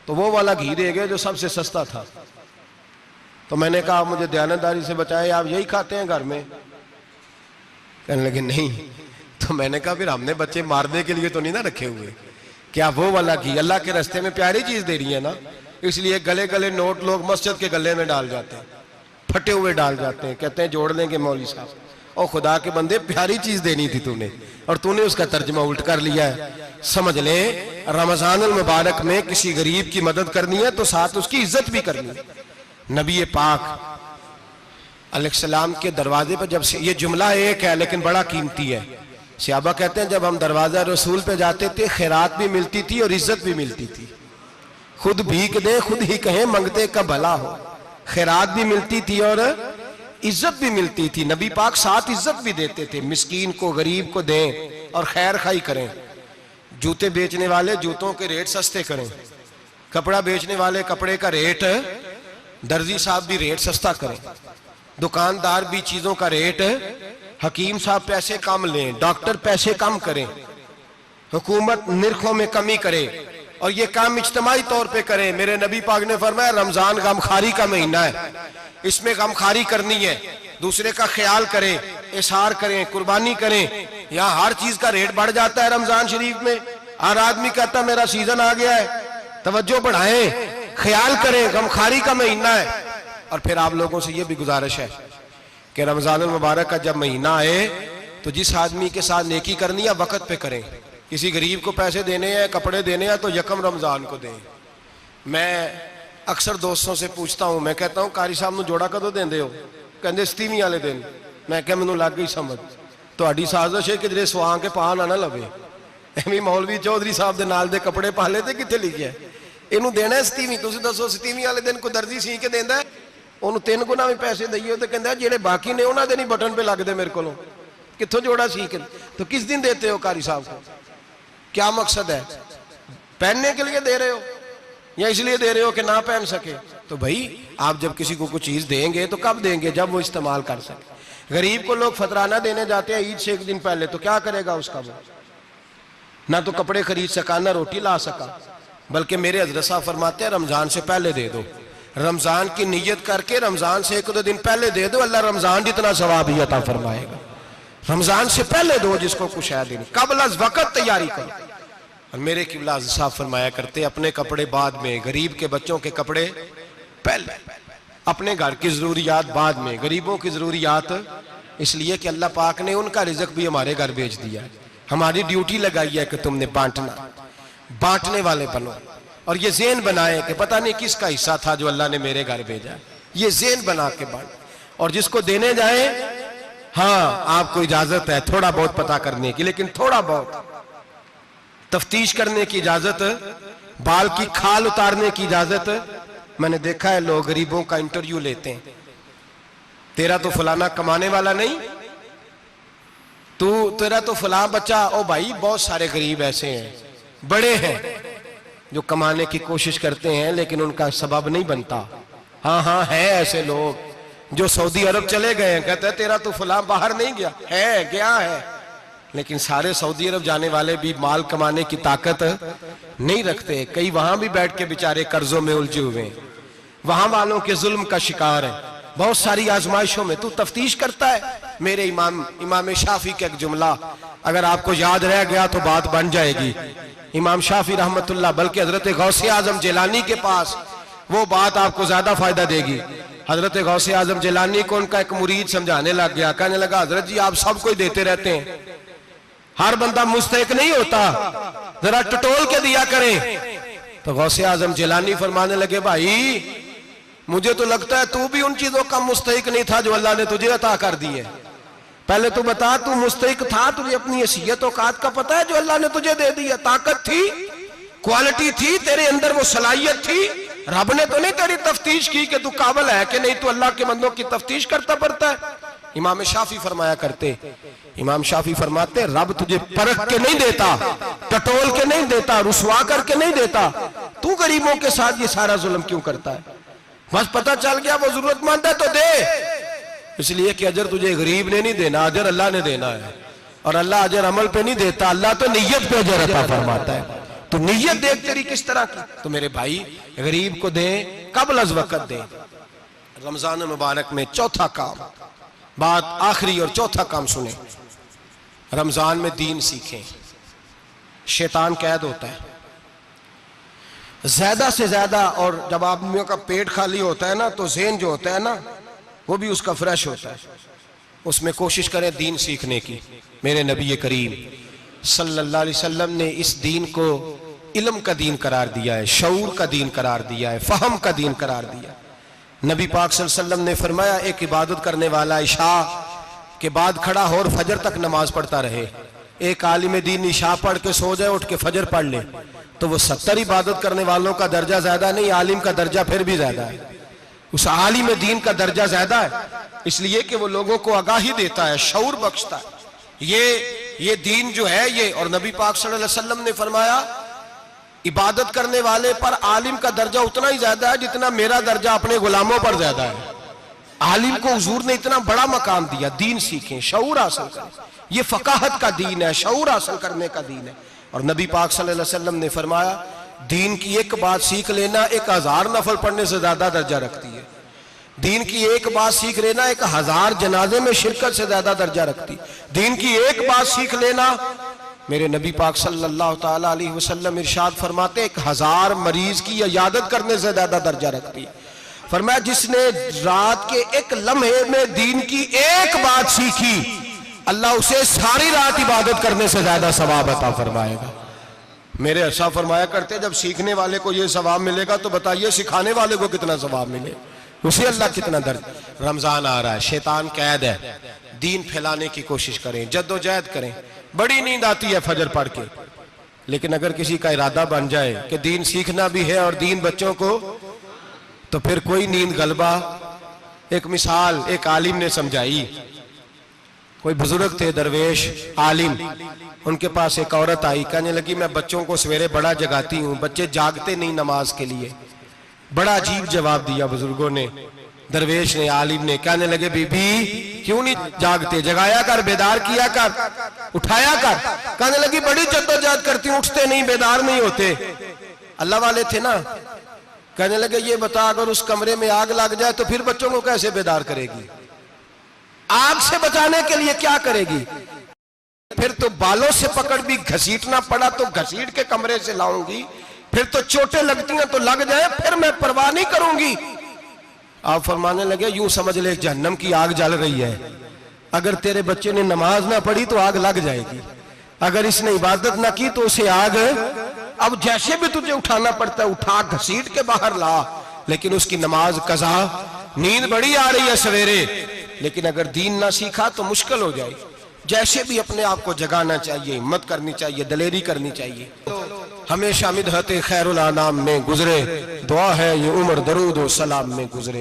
तो वो वाला घी दे गए जो सबसे सस्ता था। तो मैंने कहा मुझे दयानतदारी से बचाए, आप यही खाते हैं घर में? कहने लगे नहीं। तो मैंने कहा फिर हमने बच्चे मारने के लिए तो नहीं ना रखे हुए, क्या वो वाला घी? अल्लाह के रास्ते में प्यारी चीज दे रही है ना, इसलिए गले गले नोट लोग मस्जिद के गले में डाल जाते हैं, फटे हुए डाल जाते हैं, कहते हैं जोड़ लेंगे मौलवी साहब। और खुदा के बंदे, प्यारी चीज देनी थी तूने और तूने उसका तर्जमा उल्ट कर लिया है। समझ ले, रमजान अल मुबारक में किसी गरीब की मदद करनी है तो साथ उसकी इज्जत भी करनी है। नबी पाक अलैहिस्सलाम के दरवाजे पर जब से, ये जुमला एक है लेकिन बड़ा कीमती है, सहाबा कहते हैं जब हम दरवाजा रसूल पे जाते थे खैरात भी मिलती थी और इज्जत भी मिलती थी। खुद भीख दे खुद ही कहें मंगते का भला हो, खैरात भी मिलती थी और इज्जत भी मिलती थी। नबी पाक साथ इज्जत भी देते थे, मिस्कीन को गरीब को दें और खैर खाई करें। जूते बेचने वाले जूतों के रेट सस्ते करें, कपड़ा बेचने वाले कपड़े का रेट, दर्जी साहब भी रेट सस्ता करें, दुकानदार भी चीजों का रेट, हकीम साहब पैसे कम लें, डॉक्टर पैसे कम करें, हुकूमत निर्खों में कमी करे और ये काम इज्तिमाई तौर पे करें। मेरे नबी पाक ने फरमाया रमजान गमखारी का महीना है, इसमें गमखारी करनी है, दूसरे का ख्याल करें, इशार करें, कुर्बानी करें। यहाँ हर चीज का रेट बढ़ जाता है रमजान शरीफ में। हर आदमी कहता मेरा सीजन आ गया है, तवज्जो बढ़ाएं, ख्याल करें, गमखारी का महीना है। और फिर आप लोगों से ये भी गुजारिश है कि रमजान मुबारक का जब महीना आए तो जिस आदमी के साथ नेकी करनी है वक्त पे करें। किसी गरीब को पैसे देने हैं, कपड़े देने हैं तो यकम रमजान को दें। मैं अक्सर दोस्तों से पूछता हूं, मैं कहता हूं कारी साहब नूं जोड़ा कदों देंदे हो? कहंदे 27 वाले दिन। मैं क्या मैनूं लग गई समझ, तुहाडी साजिश है किधरे सवा के पा ना लवे। एवं मौलवी चौधरी साहब दे नाल दे कपड़े पा ले ते कित्थे लिखिआ इनू देना 27? तुसीं दसो 27 वाले दिन कोई दर्जी सी के देंदा है? ਉਹਨੂੰ 3 ਗੁਣਾ ਵੀ पैसे दईए तो कहता जेड़े बाकी ने उन्होंने नहीं बटन पे लगते मेरे को, कितों जोड़ा सीख। तो किस दिन देते हो कारी साहब को? क्या मकसद है? पहनने के लिए दे रहे हो या इसलिए दे रहे हो कि ना पहन सके? तो भाई आप जब किसी को कुछ चीज देंगे तो कब देंगे? जब वो इस्तेमाल कर सके। गरीब को लोग फतराना देने जाते हैं ईद से एक दिन पहले, तो क्या करेगा उसका? वो ना तो कपड़े खरीद सका ना रोटी ला सका। बल्कि मेरे हजरत साहब फरमाते हैं रमजान से पहले दे दो, रमजान की नीयत करके रमजान से 1-2 दिन पहले दे दो, अल्लाह रमजान जितना सवाब ही अता फरमाएगा। रमजान से पहले दो जिसको कुछ है दिन, कबल अज़ वक़्त तैयारी करो। और मेरे किबला साहब फरमाया करते अपने कपड़े बाद में, गरीब के बच्चों के कपड़े पहले, अपने घर की जरूरियात बाद में, गरीबों की जरूरियात। इसलिए कि अल्लाह पाक ने उनका रिज़्क़ भी हमारे घर भेज दिया है। हमारी ड्यूटी लगाई है कि तुमने बांटना, बांटने वाले बनो। और ये ज़ेन बनाए कि पता नहीं किसका हिस्सा था जो अल्लाह ने मेरे घर भेजा, ये ज़ेन बना के बांट। और जिसको देने जाए, हाँ आपको इजाजत है थोड़ा बहुत पता करने की, लेकिन थोड़ा बहुत तफ्तीश करने की इजाजत, बाल की खाल उतारने की इजाजत। मैंने देखा है लोग गरीबों का इंटरव्यू लेते हैं, तेरा तो फलाना कमाने वाला नहीं, तेरा तो फलां बच्चा। ओ भाई बहुत सारे गरीब ऐसे हैं, बड़े हैं जो कमाने की कोशिश करते हैं लेकिन उनका सबब नहीं बनता। हाँ हाँ है ऐसे लोग जो सऊदी अरब चले गए हैं, कहते हैं तेरा तो फलां बाहर नहीं गया है, गया है, लेकिन सारे सऊदी अरब जाने वाले भी माल कमाने की ताकत नहीं रखते। कई वहां भी बैठ के बेचारे कर्जों में उलझे हुए हैं, वहां वालों के जुल्म का शिकार है। बहुत सारी आजमाइशों में तू तफ्तीश करता है। मेरे इमाम शाफी का एक जुमला अगर आपको याद रह गया तो बात बन जाएगी। इमाम शाफी रहमतुल्लाह, बल्कि हजरत गौसे आजम जिलानी के पास वो बात आपको ज्यादा फायदा देगी। हजरत गौसे आजम जिलानी को उनका एक मुरीद समझाने लग गया, कहने लगा हजरत जी आप सबको ही देते रहते हैं, हर बंदा मुस्तहिक नहीं होता, जरा टटोल के दिया करें। तो गौसे आजम जिलानी फरमाने लगे भाई मुझे तो लगता है तू भी उन चीजों का मुस्तहिक नहीं था जो अल्लाह ने तुझे अता कर दी है। पहले तू बता तू मुस्तहिक था, तुझे अपनी हैसियत औकात का पता है जो अल्लाह ने तुझे दे दी है? ताकत थी, क्वालिटी थी, तेरे अंदर वो सलाहियत थी। रब ने तो नहीं तेरी तफ्तीश की कि तू काबिल है कि नहीं, तू अल्लाह के बंदों की तफ्तीश करता पड़ता है। इमाम शाफी फरमाया करते, इमाम शाफी फरमाते रब तुझे परख के नहीं देता, टटोल के नहीं देता, रुसवा करके नहीं देता। तू गरीबों के साथ ये सारा जुल्म क्यों करता है? बस पता चल गया वो जरूरतमंद है तो दे, इसलिए कि अजर तुझे गरीब ने नहीं देना, अजर अल्लाह ने देना है। और अल्लाह अजर अमल पे नहीं देता, अल्लाह तो नियत पे अजर अता फरमाता है। तो नियत देख तेरी किस तरह की। तो मेरे भाई गरीब को दे, कबल अज वक़्त दे। रमजान मुबारक में चौथा काम, बात आखिरी और चौथा काम सुने, रमजान में दीन सीखें। शैतान कैद होता है ज्यादा से ज्यादा, और जब आदमियों का पेट खाली होता है ना तो ज़हन जो होता है ना वो भी उसका फ्रेश होता है। उसमें कोशिश करें दीन सीखने की। मेरे नबी करीम सल्लल्लाहु अलैहि वसल्लम ने इस दीन को इल्म का दीन करार दिया है, शऊर का दीन करार दिया है, फहम का दीन करार दिया। नबी पाक सल्लल्लाहु अलैहि वसल्लम ने फरमाया, एक इबादत करने वाला इशा के बाद खड़ा हो और फजर तक नमाज पढ़ता रहे। एक आलिम दीन इशा पढ़ के सो जाए, उठ के फजर पढ़ ले, तो वो 70 इबादत करने वालों का दर्जा ज्यादा नहीं, आलिम का दर्जा फिर भी ज्यादा है। उस आलिम दीन का दर्जा ज्यादा है, इसलिए कि वो लोगों को आगाही देता है, शऊर बख्शता है। ये दीन जो है ये, और नबी पाक सल्लल्लाहु अलैहि वसल्लम ने फरमाया, इबादत करने वाले पर आलिम का दर्जा उतना ही ज्यादा है जितना मेरा दर्जा अपने गुलामों पर ज्यादा है। आलिम को हुजूर ने इतना बड़ा मकाम दिया। दीन सीखें, शऊर हासिल करें। ये फकाहत का दीन है, शऊर हासिल करने का दीन है। और नबी पाक सल्लल्लाहु अलैहि वसल्लम ने फरमाया, दीन की एक बात सीख लेना 1000 नफल पढ़ने से ज्यादा दर्जा रखती है। दीन की एक बात सीख लेना 1000 जनाजे में शिरकत से ज्यादा दर्जा रखती। दीन की एक बात सीख लेना, मेरे नबी पाक सल्लल्लाहु ताला अलैहि वसल्लम इरशाद फरमाते, 1000 मरीज की इयादत करने से ज्यादा दर्जा रखती। फरमाया, जिसने रात के एक लम्हे में दीन की एक बात सीखी, अल्लाह उसे सारी रात इबादत करने से ज्यादा सवाब अता फरमाएगा। मेरे अर्शा फरमाया करते, जब सीखने वाले को यह सवाब मिलेगा तो बताइए सिखाने वाले को कितना सवाब मिले, उसे अल्लाह कितना दर्द। रमजान आ रहा है, शैतान कैद है, दीन फैलाने की कोशिश करें, जद्दोजहद करें। बड़ी नींद आती है फजर पढ़ के, लेकिन अगर किसी का इरादा बन जाए कि दीन सीखना भी है और दीन बच्चों को, तो फिर कोई नींद गलबा। एक मिसाल एक आलिम ने समझाई। कोई बुजुर्ग थे, दरवेश आलिम, उनके पास एक औरत आई, कहने लगी, मैं बच्चों को सवेरे बड़ा जगाती हूँ, बच्चे जागते नहीं नमाज के लिए। बड़ा अजीब जवाब दिया बुजुर्गों ने, दरवेश ने, आलिम ने। कहने लगे, बीबी क्यों नहीं जागते, जगाया कर, बेदार किया कर, उठाया कर। कहने लगी, बड़ी जद्दोजहद करती हूँ, उठते नहीं, बेदार नहीं होते। अल्लाह वाले थे ना। कहने लगे, ये बता, अगर उस कमरे में आग लग जाए तो फिर बच्चों को कैसे बेदार करेगी? आग से बचाने के लिए क्या करेगी? फिर तो बालों से पकड़ भी घसीटना पड़ा तो घसीट के कमरे से लाऊंगी, फिर तो चोटें लगती हैं तो लग जाए, फिर मैं परवाह नहीं करूंगी। आप फरमाने लगे, यूं समझ ले जहन्नम की आग जल रही है, अगर तेरे बच्चे ने नमाज ना पढ़ी तो आग लग जाएगी, अगर इसने इबादत ना की तो उसे आग, अब जैसे भी तुझे उठाना पड़ता है उठा घसीट के बाहर ला, लेकिन उसकी नमाज कज़ा। नींद बड़ी आ रही है सवेरे, लेकिन अगर दीन ना सीखा तो मुश्किल हो जाए। जैसे भी अपने आप को जगाना चाहिए, हिम्मत करनी चाहिए, दलेरी करनी चाहिए। तो हमेशा मिदहत खैरुल आनाम में गुजरे, दुआ है ये उम्र दरूद व सलाम में गुजरे।